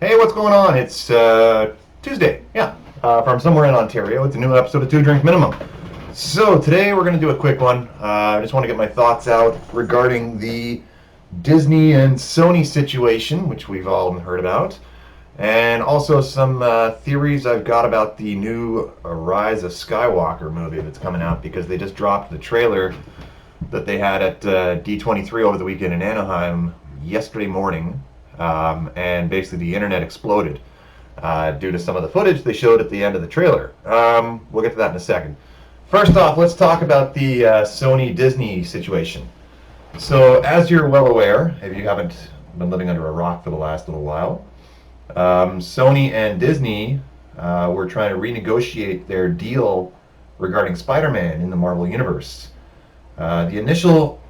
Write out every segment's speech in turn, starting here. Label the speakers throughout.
Speaker 1: Hey, what's going on? It's Tuesday, from somewhere in Ontario. It's a new episode of Two Drink Minimum. So today we're going to do a quick one. I just want to get my thoughts out regarding the Disney and Sony situation, which we've all heard about, and also some theories I've got about the new Rise of Skywalker movie that's coming out because they just dropped the trailer that they had at D23 over the weekend in Anaheim yesterday morning, and basically the internet exploded due to some of the footage they showed at the end of the trailer. We'll get to that in a second. First off, let's talk about the Sony Disney situation. So, as you're well aware, if you haven't been living under a rock for the last little while, Sony and Disney were trying to renegotiate their deal regarding Spider-Man in the Marvel Universe. The initial,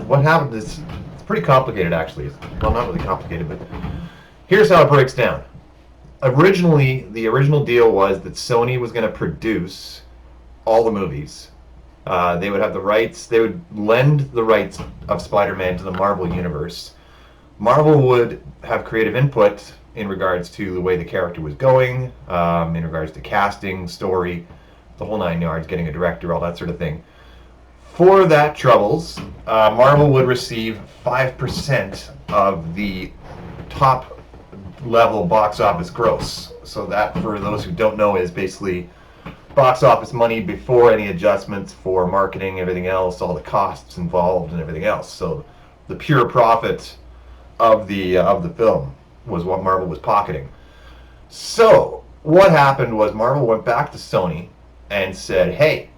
Speaker 1: what happened is it's pretty complicated actually. Well, not really complicated, but here's how it breaks down. Originally, the original deal was that Sony was going to produce all the movies. They would have the rights. They would lend the rights of Spider-Man to the Marvel Universe. Marvel would have creative input in regards to the way the character was going, in regards to casting, story, the whole nine yards, getting a director, all that sort of thing. For that troubles, Marvel would receive 5% of the top level box office gross. So that, for those who don't know, is basically box office money before any adjustments for marketing, everything else, all the costs involved and everything else. So the pure profit of the film was what Marvel was pocketing. So what happened was Marvel went back to Sony and said, hey,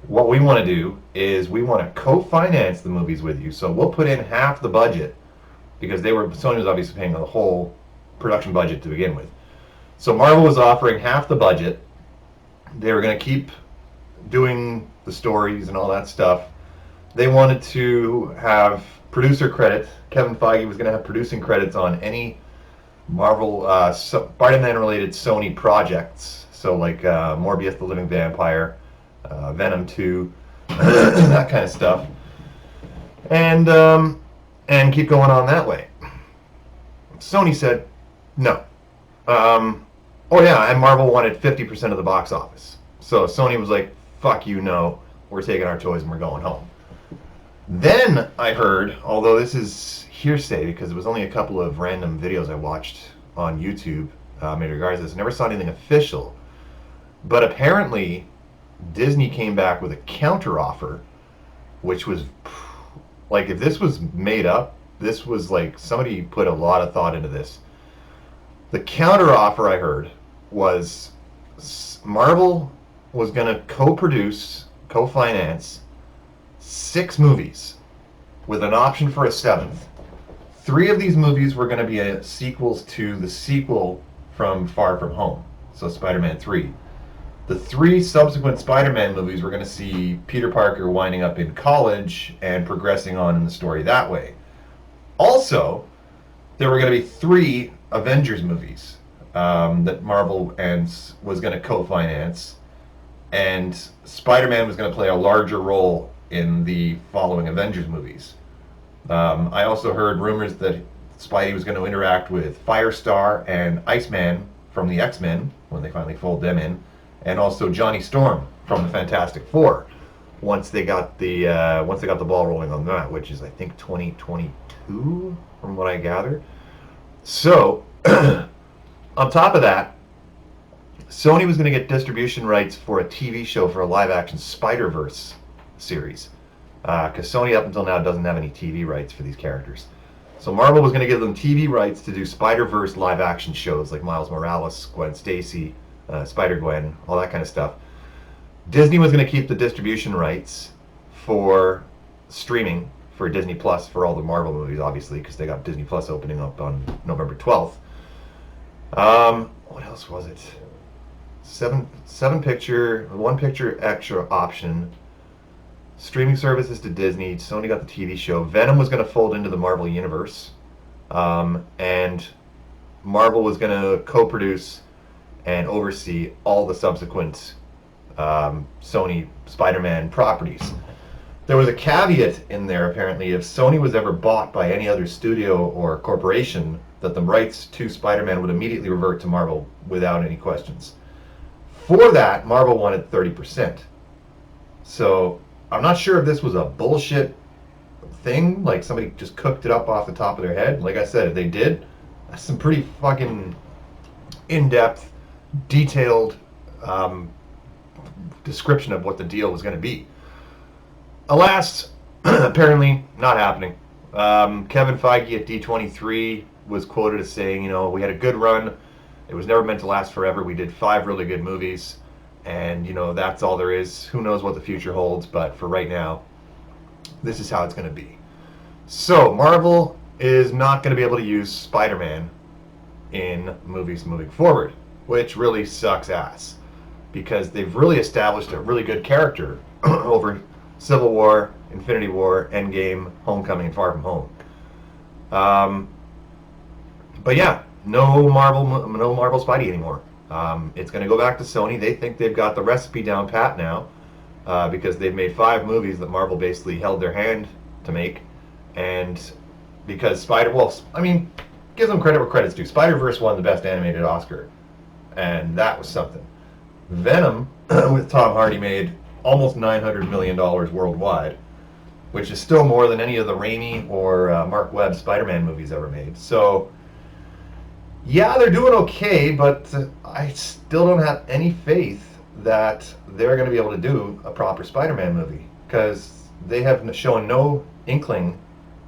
Speaker 1: what we want to do is we want to co-finance the movies with you. So we'll put in half the budget because Sony was obviously paying the whole production budget to begin with. So Marvel was offering half the budget. They were going to keep doing the stories and all that stuff. They wanted to have producer credit. Kevin Feige was going to have producing credits on any Marvel Spider-Man related Sony projects. So like Morbius the Living Vampire, Venom 2, that kind of stuff, and keep going on that way. Sony said no. Oh yeah, and Marvel wanted 50% of the box office. So Sony was like, "Fuck you, no. We're taking our toys and we're going home." Then I heard, although this is hearsay because it was only a couple of random videos I watched on YouTube in regards to this, I never saw anything official, but apparently Disney came back with a counter offer, which was like, if this was made up, this was like somebody put a lot of thought into this. The counter offer I heard was Marvel was going to co-produce, co-finance 6 movies with an option for a 7th. 3 of these movies were going to be sequels to the sequel from Far From Home, so Spider-Man 3. The 3 subsequent Spider-Man movies were going to see Peter Parker winding up in college and progressing on in the story that way. Also, there were going to be 3 Avengers movies that Marvel was going to co-finance, and Spider-Man was going to play a larger role in the following Avengers movies. I also heard rumors that Spidey was going to interact with Firestar and Iceman from the X-Men when they finally fold them in, and also Johnny Storm from the Fantastic Four once they got the ball rolling on that, which is I think 2022 from what I gather. So on top of that, Sony was going to get distribution rights for a TV show for a live-action Spider-Verse series, because Sony up until now doesn't have any TV rights for these characters. So Marvel was going to give them TV rights to do Spider-Verse live-action shows like Miles Morales, Gwen Stacy, Spider-Gwen, all that kind of stuff. Disney was going to keep the distribution rights for streaming for Disney Plus for all the Marvel movies, obviously, because they got Disney Plus opening up on November 12th. What else was it? One picture extra option. Streaming services to Disney. Sony got the TV show. Venom was going to fold into the Marvel Universe. And Marvel was going to co-produce and oversee all the subsequent Sony Spider-Man properties. There was a caveat in there, apparently, if Sony was ever bought by any other studio or corporation, that the rights to Spider-Man would immediately revert to Marvel without any questions. For that, Marvel wanted 30%. So I'm not sure if this was a bullshit thing, like somebody just cooked it up off the top of their head. Like I said, if they did, that's some pretty fucking in-depth, detailed description of what the deal was going to be. Alas, apparently not happening. Kevin Feige at D23 was quoted as saying, we had a good run. It was never meant to last forever. We did 5 really good movies, and that's all there is. Who knows what the future holds, but for right now, this is how it's going to be. So Marvel is not going to be able to use Spider-Man in movies moving forward, which really sucks ass, because they've really established a really good character over Civil War, Infinity War, Endgame, Homecoming, and Far From Home. But yeah, no Marvel Spidey anymore. It's going to go back to Sony. They think they've got the recipe down pat now, because they've made 5 movies that Marvel basically held their hand to make, and because give them credit where credit's due. Spider-Verse won the Best Animated Oscar, and that was something. Venom with Tom Hardy made almost $900 million worldwide, which is still more than any of the Raimi or Mark Webb Spider-Man movies ever made. So, yeah, they're doing okay, but I still don't have any faith that they're going to be able to do a proper Spider-Man movie, because they have shown no inkling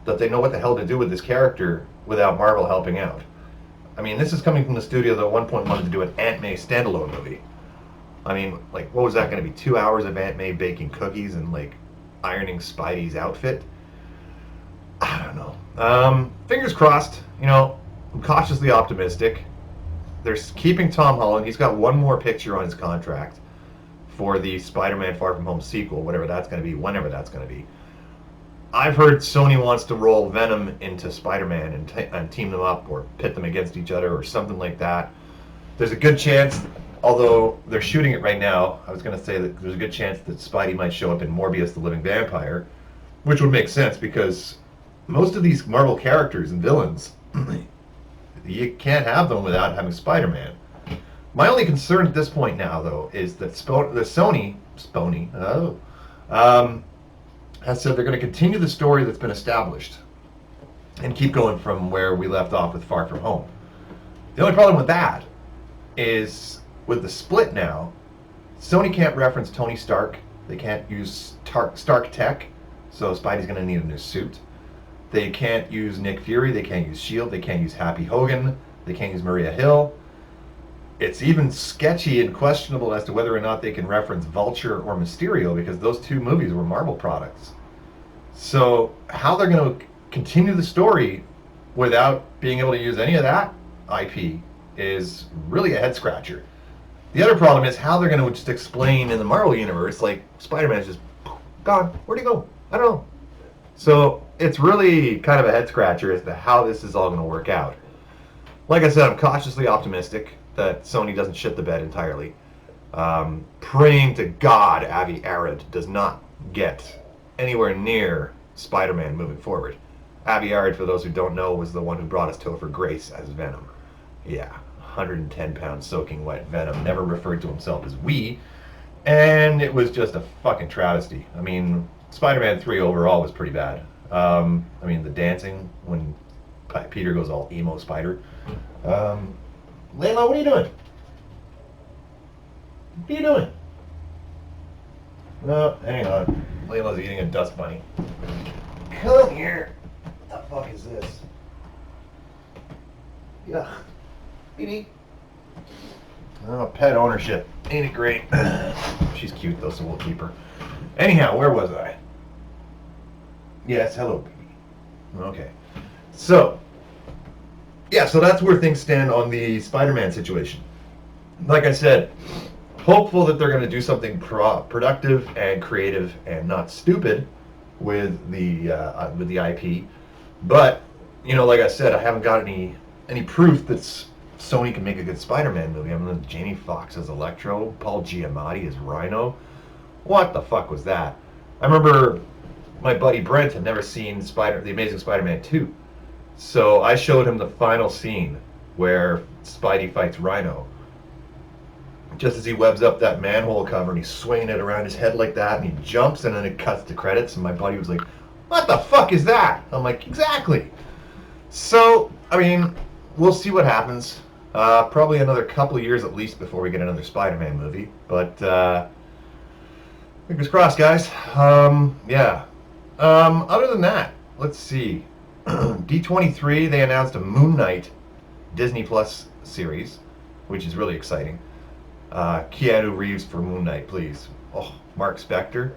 Speaker 1: that they know what the hell to do with this character without Marvel helping out. I mean, this is coming from the studio that at one point wanted to do an Aunt May standalone movie. I mean, what was that going to be? 2 hours of Aunt May baking cookies and, ironing Spidey's outfit? I don't know. Fingers crossed. I'm cautiously optimistic. They're keeping Tom Holland. He's got one more picture on his contract for the Spider-Man Far From Home sequel, whatever that's going to be, whenever that's going to be. I've heard Sony wants to roll Venom into Spider-Man and team them up or pit them against each other or something like that. There's a good chance, although they're shooting it right now, I was going to say that there's a good chance that Spidey might show up in Morbius the Living Vampire, which would make sense because most of these Marvel characters and villains, you can't have them without having Spider-Man. My only concern at this point now, though, is that Sony has said they're going to continue the story that's been established and keep going from where we left off with Far From Home. The only problem with that is with the split now, Sony can't reference Tony Stark. They can't use Stark tech, so Spidey's going to need a new suit. They can't use Nick Fury. They can't use S.H.I.E.L.D. They can't use Happy Hogan. They can't use Maria Hill. It's even sketchy and questionable as to whether or not they can reference Vulture or Mysterio, because those 2 movies were Marvel products. So how they're going to continue the story without being able to use any of that IP is really a head scratcher. The other problem is how they're going to just explain in the Marvel universe, Spider-Man's just gone. Where'd he go? I don't know. So it's really kind of a head scratcher as to how this is all going to work out. Like I said, I'm cautiously optimistic that Sony doesn't shit the bed entirely. Praying to God Avi Arad does not get anywhere near Spider-Man moving forward. Avi Arad, for those who don't know, was the one who brought us Topher Grace as Venom. Yeah, 110-pound soaking wet Venom, never referred to himself as we, and it was just a fucking travesty. I mean, Spider-Man 3 overall was pretty bad. The dancing when Peter goes all emo spider. Layla, what are you doing? What are you doing? No, hang on. Layla's eating a dust bunny. Come here. What the fuck is this? Yeah. Baby. Oh, pet ownership. Ain't it great? She's cute though, so we'll keep her. Anyhow, where was I? Yes, hello, baby. Okay. So that's where things stand on the Spider-Man situation. Like I said, hopeful that they're going to do something productive and creative and not stupid with the IP. But like I said, I haven't got any proof that Sony can make a good Spider-Man movie. Jamie Foxx as Electro, Paul Giamatti as Rhino. What the fuck was that? I remember my buddy Brent had never seen The Amazing Spider-Man 2. So I showed him the final scene where Spidey fights Rhino. Just as he webs up that manhole cover and he's swinging it around his head like that, and he jumps, and then it cuts to credits, and my buddy was like, "What the fuck is that?" I'm like, "Exactly." So, I mean, we'll see what happens. Probably another couple of years at least before we get another Spider-Man movie. But fingers crossed, guys. Yeah. Other than that, let's see. D23, they announced a Moon Knight Disney Plus series, which is really exciting. Keanu Reeves for Moon Knight, please. Oh, Mark Spector,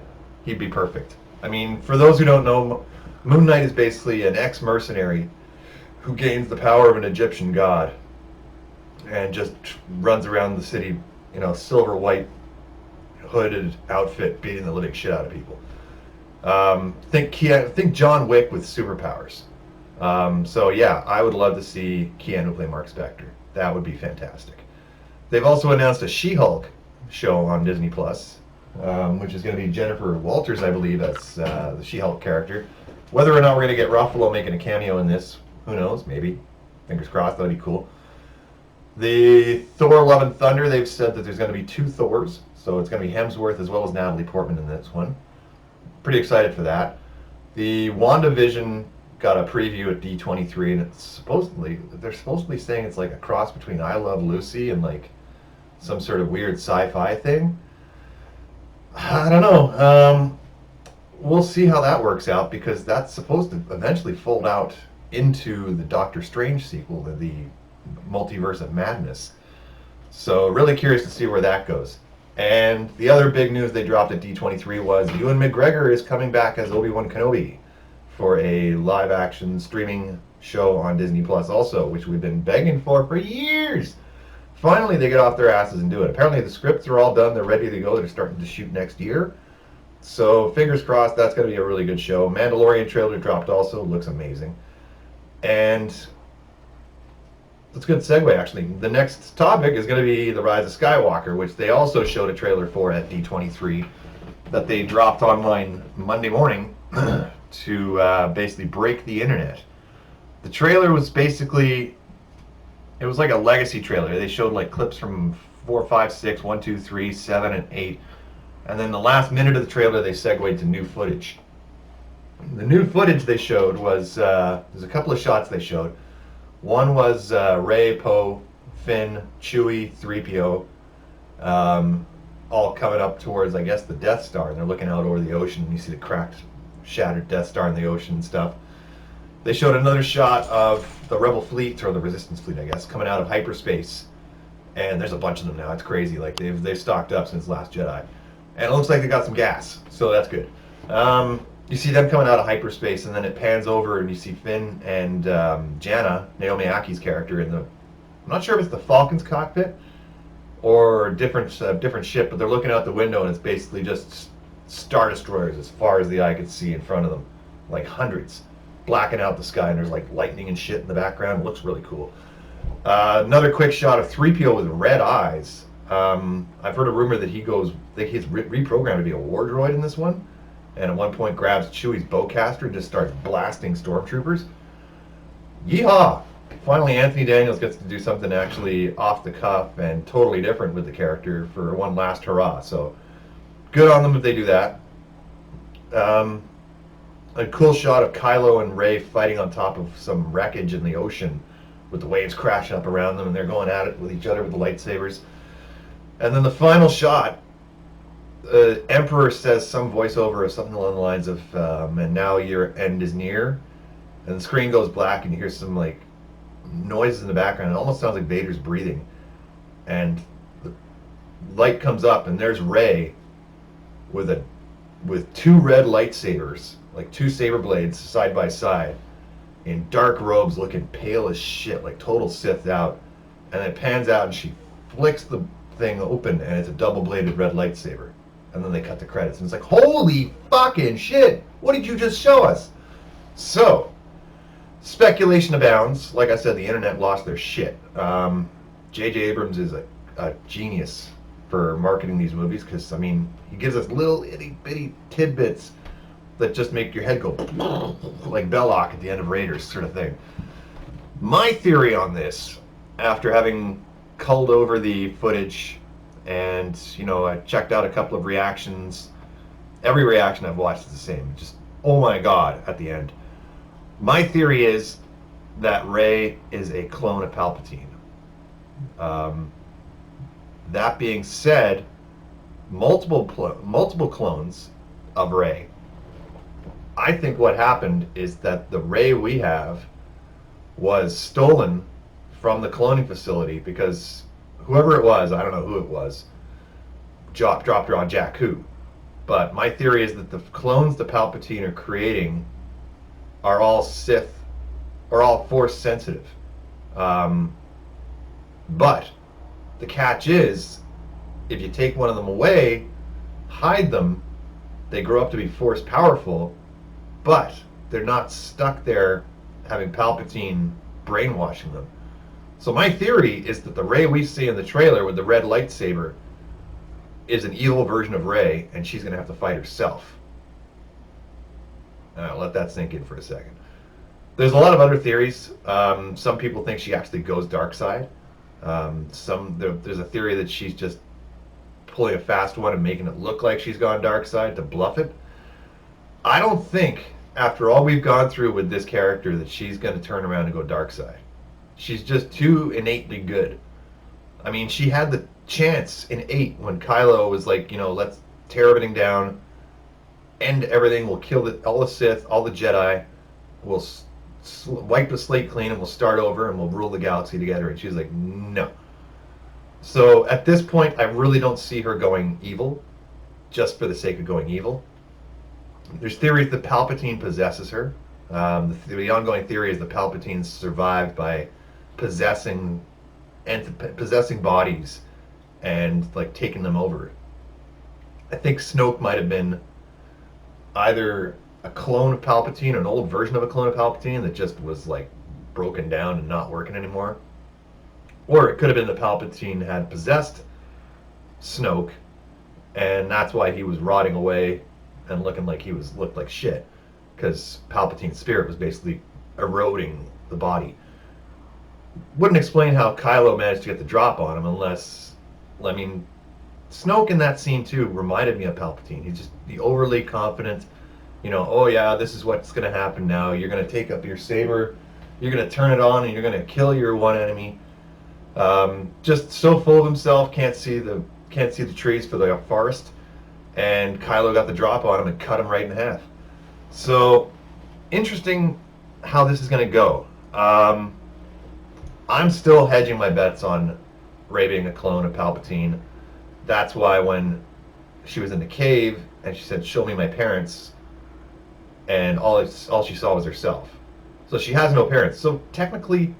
Speaker 1: he'd be perfect. I mean, for those who don't know, Moon Knight is basically an ex-mercenary who gains the power of an Egyptian god and just runs around the city, silver white hooded outfit, beating the living shit out of people. Think John Wick with superpowers. So yeah, I would love to see Keanu play Mark Spector. That would be fantastic. They've also announced a She-Hulk show on Disney Plus, which is going to be Jennifer Walters, I believe, as the She-Hulk character. Whether or not we're going to get Ruffalo making a cameo in this, who knows? Maybe. Fingers crossed. That'd be cool. The Thor: Love and Thunder, they've said that there's going to be 2 Thors, so it's going to be Hemsworth as well as Natalie Portman in this one. Pretty excited for that. The WandaVision got a preview at D23, and they're supposedly saying it's like a cross between I Love Lucy and like some sort of weird sci-fi thing. I don't know. We'll see how that works out, because that's supposed to eventually fold out into the Doctor Strange sequel, the Multiverse of Madness. So really curious to see where that goes. And the other big news they dropped at D23 was Ewan McGregor is coming back as Obi-Wan Kenobi for a live-action streaming show on Disney Plus also, which we've been begging for years. Finally, they get off their asses and do it. Apparently, the scripts are all done. They're ready to go. They're starting to shoot next year. So, fingers crossed, that's going to be a really good show. Mandalorian trailer dropped also. Looks amazing. And that's a good segue, actually. The next topic is going to be The Rise of Skywalker, which they also showed a trailer for at D23 that they dropped online Monday morning to basically break the internet. The trailer was basically... It was like a legacy trailer. They showed like clips from 4, 5, 6, 1, 2, 3, 7, and 8. And then the last minute of the trailer, they segued to new footage. The new footage they showed was, there's a couple of shots they showed. One was Rey, Poe, Finn, Chewie, 3PO, all coming up towards, I guess, the Death Star. And they're looking out over the ocean, and you see the cracked, shattered Death Star in the ocean and stuff. They showed another shot of the Rebel fleet, or the Resistance fleet, I guess, coming out of hyperspace. And there's a bunch of them now. It's crazy. Like, they've stocked up since Last Jedi. And it looks like they got some gas, so that's good. You see them coming out of hyperspace, and then it pans over, and you see Finn and Jannah, Naomi Aki's character, in the... I'm not sure if it's the Falcon's cockpit or a different ship, but they're looking out the window, and it's basically just Star Destroyers as far as the eye could see in front of them. Like hundreds. Blacking out the sky, and there's like lightning and shit in the background. It looks really cool. Another quick shot of 3PO with red eyes. I've heard a rumor that he's reprogrammed to be a war droid in this one, and at one point grabs Chewie's bowcaster and just starts blasting stormtroopers. Yeehaw! Finally, Anthony Daniels gets to do something actually off the cuff and totally different with the character for one last hurrah. So good on them if they do that. A cool shot of Kylo and Rey fighting on top of some wreckage in the ocean with the waves crashing up around them, and they're going at it with each other with the lightsabers. And then the final shot, Emperor says some voiceover or something along the lines of, and now your end is near. And the screen goes black, and you hear some like noises in the background. It almost sounds like Vader's breathing. And the light comes up, and there's Rey with 2 red lightsabers, like 2 saber blades side by side, in dark robes, looking pale as shit, like total Sith out. And it pans out, and she flicks the thing open, and it's a double-bladed red lightsaber. And then they cut the credits, and it's like, holy fucking shit! What did you just show us? So, speculation abounds. Like I said, the internet lost their shit. J.J. Abrams is a genius for marketing these movies, because, I mean, he gives us little itty-bitty tidbits that just make your head go like Belloc at the end of Raiders, sort of thing. My theory on this, after having culled over the footage and, I checked out a couple of reactions, every reaction I've watched is the same. Just, oh my god, at the end. My theory is that Rey is a clone of Palpatine. Um, that being said, multiple clones of Rey. I think what happened is that the Rey we have was stolen from the cloning facility because whoever it was, I don't know who it was, dropped her on Jakku. But my theory is that the clones the Palpatine are creating are all Sith, are all Force sensitive. But the catch is, if you take one of them away, hide them, they grow up to be Force powerful, but they're not stuck there having Palpatine brainwashing them. So my theory is that the Rey we see in the trailer with the red lightsaber is an evil version of Rey, and she's going to have to fight herself. Let that sink in for a second. There's a lot of other theories. Some people think she actually goes dark side. There's a theory that she's just pulling a fast one and making it look like she's gone dark side to bluff it. I don't think, after all we've gone through with this character, that she's going to turn around and go dark side. She's just too innately good. I mean, she had the chance in 8 when Kylo was like, let's tear everything down, end everything, we'll kill all the Sith, all the Jedi, we'll wipe the slate clean, and we'll start over, and we'll rule the galaxy together. And she's like, no. So at this point, I really don't see her going evil, just for the sake of going evil. There's theories that Palpatine possesses her. The ongoing theory is that Palpatine survived by possessing bodies and like taking them over. I think Snoke might have been either a clone of Palpatine, or an old version of a clone of Palpatine that just was like broken down and not working anymore. Or it could have been that Palpatine had possessed Snoke, and that's why he was rotting away and looking like looked like shit, because Palpatine's spirit was basically eroding the body. Wouldn't explain how Kylo managed to get the drop on him unless, I mean, Snoke in that scene too reminded me of Palpatine. He's just the overly confident, oh yeah, this is what's going to happen now. You're going to take up your saber, you're going to turn it on, and you're going to kill your one enemy. Just so full of himself, can't see the trees for the forest, and Kylo got the drop on him and cut him right in half. So interesting how this is going to go. I'm still hedging my bets on Rey being a clone of Palpatine. That's why when she was in the cave and she said, "Show me my parents," and all she saw was herself. So she has no parents. So technically,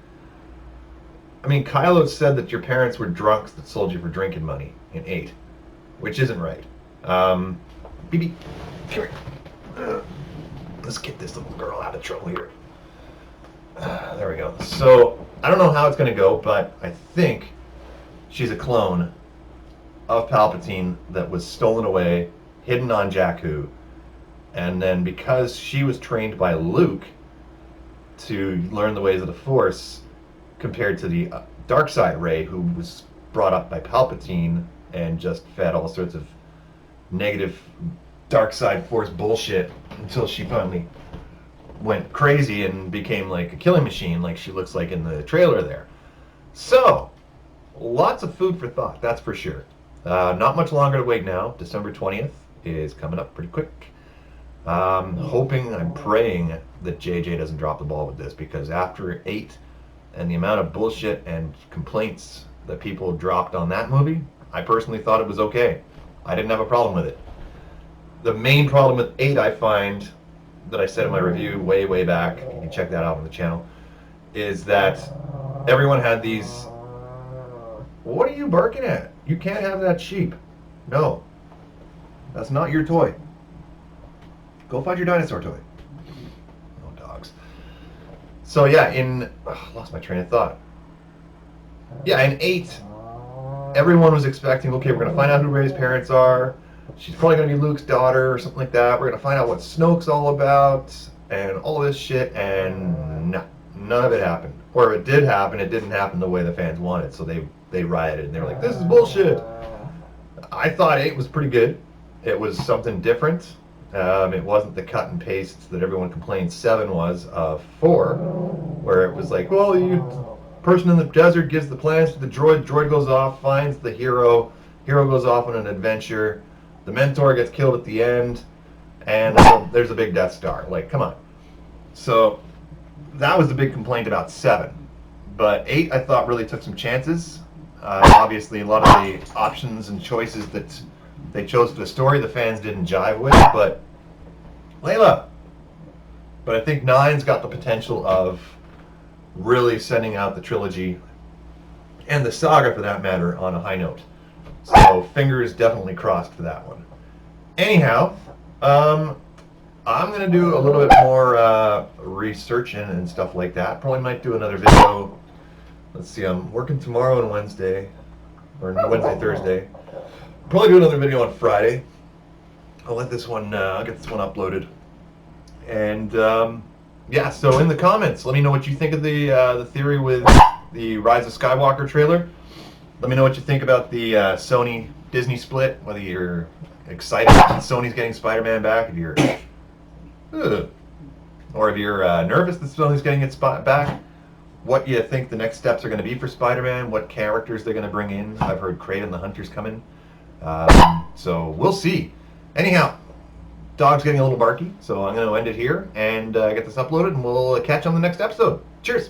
Speaker 1: I mean, Kylo said that your parents were drunks that sold you for drinking money in 8, which isn't right. BB, come here. Let's get this little girl out of trouble here. There we go. So I don't know how it's going to go, but I think she's a clone of Palpatine that was stolen away, hidden on Jakku, and then because she was trained by Luke to learn the ways of the Force, compared to the dark side Rey, who was brought up by Palpatine and just fed all sorts of negative dark side Force bullshit until she finally went crazy and became like a killing machine, like she looks like in the trailer there. So, lots of food for thought, that's for sure. Not much longer to wait now. December 20th is coming up pretty quick. I'm praying that JJ doesn't drop the ball with this, because after 8 and the amount of bullshit and complaints that people dropped on that movie, I personally thought it was okay. I didn't have a problem with it. The main problem with 8, I find, that I said in my review way back, you can check that out on the channel, is that everyone had these, what are you barking at? You can't have that sheep. No, that's not your toy. Go find your dinosaur toy. No dogs. So yeah, lost my train of thought. Yeah, in 8, everyone was expecting, okay, we're going to find out who Rey's parents are. She's probably going to be Luke's daughter or something like that. We're going to find out what Snoke's all about and all this shit, and no. None of it happened. Or if it did happen, it didn't happen the way the fans wanted. So they rioted and they were like, "This is bullshit." I thought 8 was pretty good. It was something different. It wasn't the cut and paste that everyone complained 7 was of 4, where it was like, well, you person in the desert gives the plans to the droid. Droid goes off, finds the hero. Hero goes off on an adventure. The mentor gets killed at the end, and there's a big Death Star. Like, come on. So that was the big complaint about 7. But 8, I thought, really took some chances. Obviously, a lot of the options and choices that they chose for the story, the fans didn't jive with, but Layla. But I think 9's got the potential of really sending out the trilogy and the saga, for that matter, on a high note. So fingers definitely crossed for that one. Anyhow, I'm going to do a little bit more researching and stuff like that. Probably might do another video. Let's see, I'm working tomorrow and Wednesday, or Wednesday, Thursday. Probably do another video on Friday. I'll let this one, I'll get this one uploaded. And yeah, so in the comments, let me know what you think of the theory with the Rise of Skywalker trailer. Let me know what you think about the Sony Disney split. Whether you're excited that Sony's getting Spider-Man back, if you're, or if you're nervous that Sony's getting its back. What you think the next steps are going to be for Spider-Man, what characters they're going to bring in. I've heard Kraven the Hunter's coming. So we'll see. Anyhow, dog's getting a little barky, so I'm going to end it here and get this uploaded, and we'll catch you on the next episode. Cheers!